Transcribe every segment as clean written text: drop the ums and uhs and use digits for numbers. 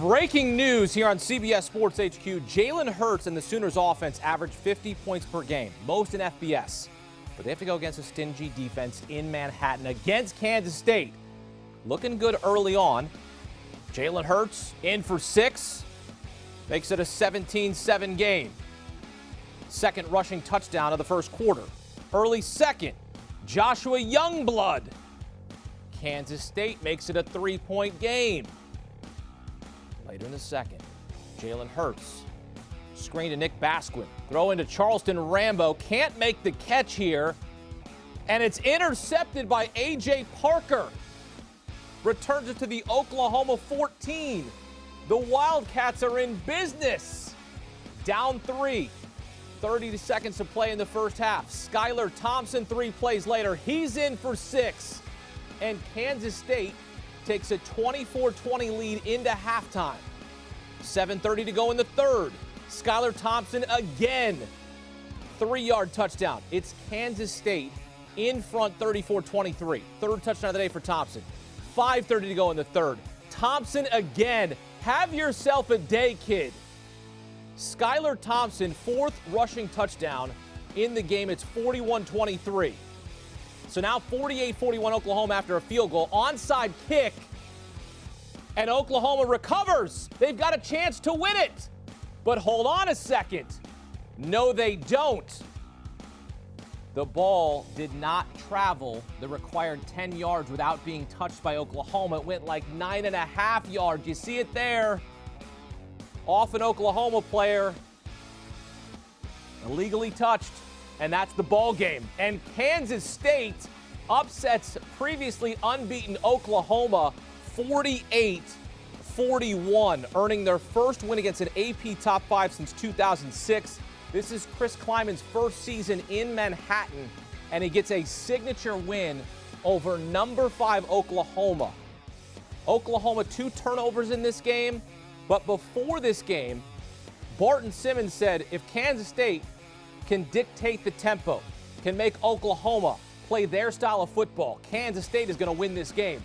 Breaking news here on CBS Sports HQ. Jalen Hurts and the Sooners offense average 50 points per game, most in FBS. But they have to go against a stingy defense in Manhattan against Kansas State. Looking good early on. Jalen Hurts in for 6, makes it a 17-7 game. Second rushing touchdown of the first quarter. Early second, Joshua Youngblood. Kansas State makes it a 3-point game. Later in the second, Jalen Hurts, screen to Nick Basquin, throw into Charleston Rambo, can't make the catch here, and it's intercepted by A.J. Parker. Returns it to the Oklahoma 14. The Wildcats are in business. Down 3, 30 seconds to play in the first half. Skylar Thompson, 3 plays later, he's in for 6. And Kansas State takes a 24-20 lead into halftime. 7:30 to go in the third. Skylar Thompson again. 3-yard touchdown. It's Kansas State in front 34-23. Third touchdown of the day for Thompson. 5:30 to go in the third. Thompson again. Have yourself a day, kid. Skylar Thompson, 4th rushing touchdown in the game. It's 41-23. So now 48-41 Oklahoma after a field goal. Onside kick. And Oklahoma recovers. They've got a chance to win it. But hold on a second. No, they don't. The ball did not travel the required 10 yards without being touched by Oklahoma. It went like 9.5 yards. You see it there. Off an Oklahoma player. Illegally touched. And that's the ball game. And Kansas State upsets previously unbeaten Oklahoma 48-41, earning their first win against an AP Top 5 since 2006. This is Chris Klieman's first season in Manhattan, and he gets a signature win over No. 5 Oklahoma. Oklahoma 2 turnovers in this game, but before this game, Barton Simmons said if Kansas State can dictate the tempo, can make Oklahoma play their style of football, Kansas State is going to win this game.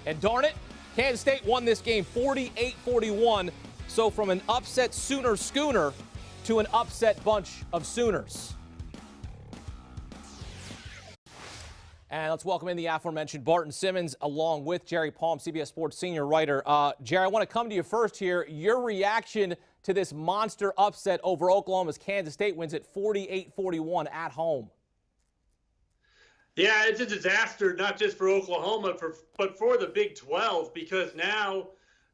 And darn it, Kansas State won this game 48-41. So from an upset Sooner schooner to an upset bunch of Sooners. And let's welcome in the aforementioned Barton Simmons along with Jerry Palm, CBS Sports senior writer. Jerry, I want to come to you first here. Your reaction to this monster upset over Oklahoma as Kansas State wins it 48-41 at home. Yeah, it's a disaster, not just for Oklahoma, but for the Big 12, because now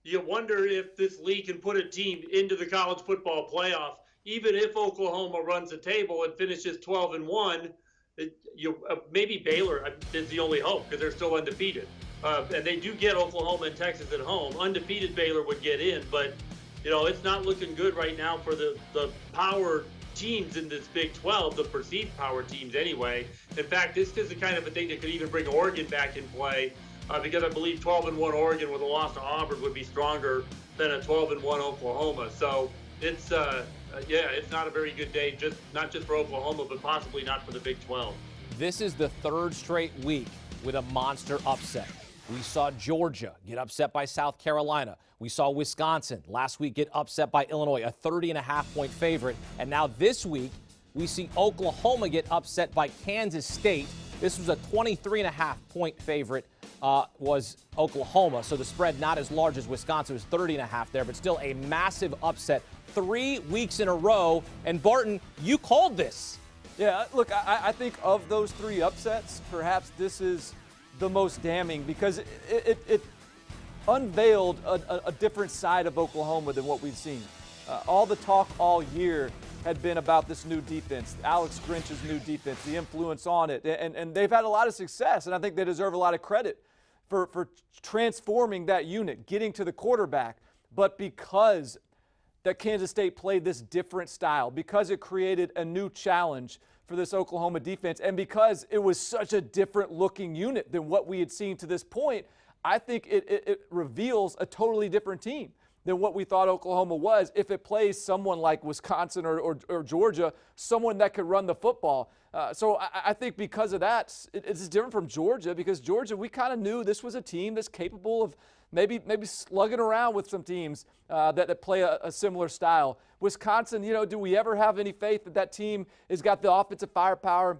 you wonder if this league can put a team into the college football playoff. Even if Oklahoma runs the table and finishes 12-1, maybe Baylor is the only hope because they're still undefeated. And they do get Oklahoma and Texas at home. Undefeated Baylor would get in, but it's not looking good right now for the power teams in this Big 12, the perceived power teams anyway. In fact, this is the kind of a thing that could even bring Oregon back in play because I believe 12-1 Oregon with a loss to Auburn would be stronger than a 12-1 Oklahoma. So it's not a very good day, not just for Oklahoma, but possibly not for the Big 12. This is the 3rd straight week with a monster upset. We saw Georgia get upset by South Carolina. We saw Wisconsin last week get upset by Illinois, a 30.5-point favorite. And now this week, we see Oklahoma get upset by Kansas State. This was a 23.5-point favorite, was Oklahoma. So the spread not as large as Wisconsin. It was 30.5 there, but still a massive upset 3 weeks in a row. And Barton, you called this. Yeah, look, I think of those 3 upsets, perhaps this is the most damning because it unveiled a different side of Oklahoma than what we've seen. All the talk all year had been about this new defense, Alex Grinch's new defense, the influence on it, and they've had a lot of success, and I think they deserve a lot of credit for transforming that unit, getting to the quarterback. But because that Kansas State played this different style, because it created a new challenge for this Oklahoma defense, and because it was such a different looking unit than what we had seen to this point, I think it reveals a totally different team. than what we thought Oklahoma was if it plays someone like Wisconsin or Georgia, someone that could run the football. So I think because of that, it's different from Georgia, because Georgia, we kind of knew this was a team that's capable of maybe slugging around with some teams that play a similar style. Wisconsin, do we ever have any faith that team has got the offensive firepower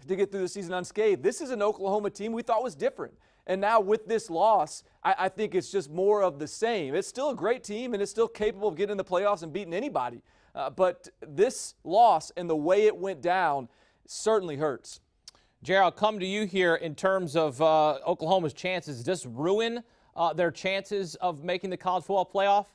to get through the season unscathed? This is an Oklahoma team we thought was different. And now with this loss, I think it's just more of the same. It's still a great team, and it's still capable of getting in the playoffs and beating anybody. But this loss and the way it went down certainly hurts. Jerry, I'll come to you here in terms of Oklahoma's chances. Does this ruin their chances of making the college football playoff?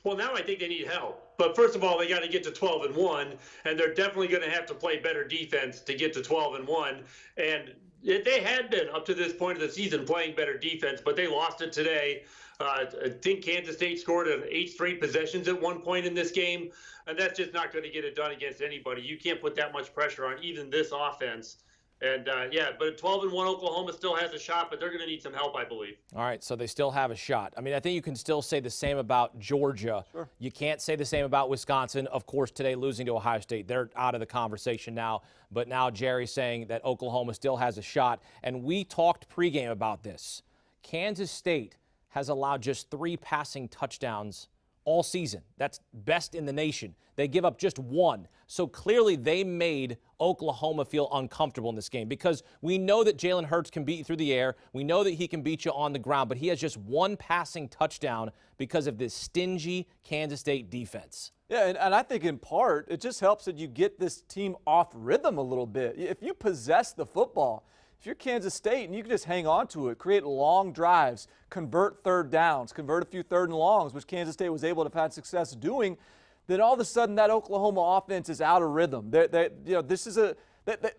Well, now I think they need help. But first of all, they got to get to 12-1, and they're definitely going to have to play better defense to get to 12-1. And they had been, up to this point of the season, playing better defense, but they lost it today. I think Kansas State scored on 8 straight possessions at one point in this game, and that's just not going to get it done against anybody. You can't put that much pressure on even this offense. And, but at 12-1, Oklahoma still has a shot, but they're going to need some help, I believe. All right, so they still have a shot. I mean, I think you can still say the same about Georgia. Sure. You can't say the same about Wisconsin. Of course, today losing to Ohio State, they're out of the conversation now. But now Jerry's saying that Oklahoma still has a shot. And we talked pregame about this. Kansas State has allowed just 3 passing touchdowns all season. That's best in the nation. They give up just 1. So clearly they made Oklahoma feel uncomfortable in this game, because we know that Jalen Hurts can beat you through the air. We know that he can beat you on the ground, but he has just 1 passing touchdown because of this stingy Kansas State defense. Yeah, and I think in part it just helps that you get this team off rhythm a little bit. If you possess the football, if you're Kansas State and you can just hang on to it, create long drives, convert third downs, convert a few third and longs, which Kansas State was able to have success doing, then all of a sudden that Oklahoma offense is out of rhythm. They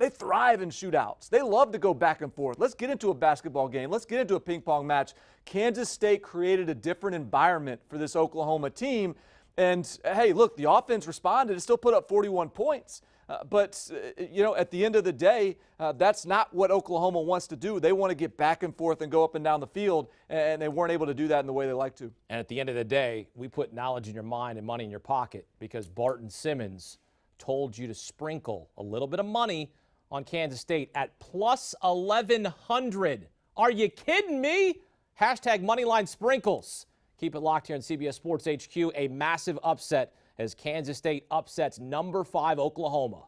thrive in shootouts. They love to go back and forth. Let's get into a basketball game. Let's get into a ping pong match. Kansas State created a different environment for this Oklahoma team. And, hey, look, the offense responded. It still put up 41 points. But at the end of the day, that's not what Oklahoma wants to do. They want to get back and forth and go up and down the field, and they weren't able to do that in the way they like to. And at the end of the day, we put knowledge in your mind and money in your pocket, because Barton Simmons told you to sprinkle a little bit of money on Kansas State at plus 1,100. Are you kidding me? Hashtag Moneyline Sprinkles. Keep it locked here on CBS Sports HQ. A massive upset as Kansas State upsets No.5 Oklahoma.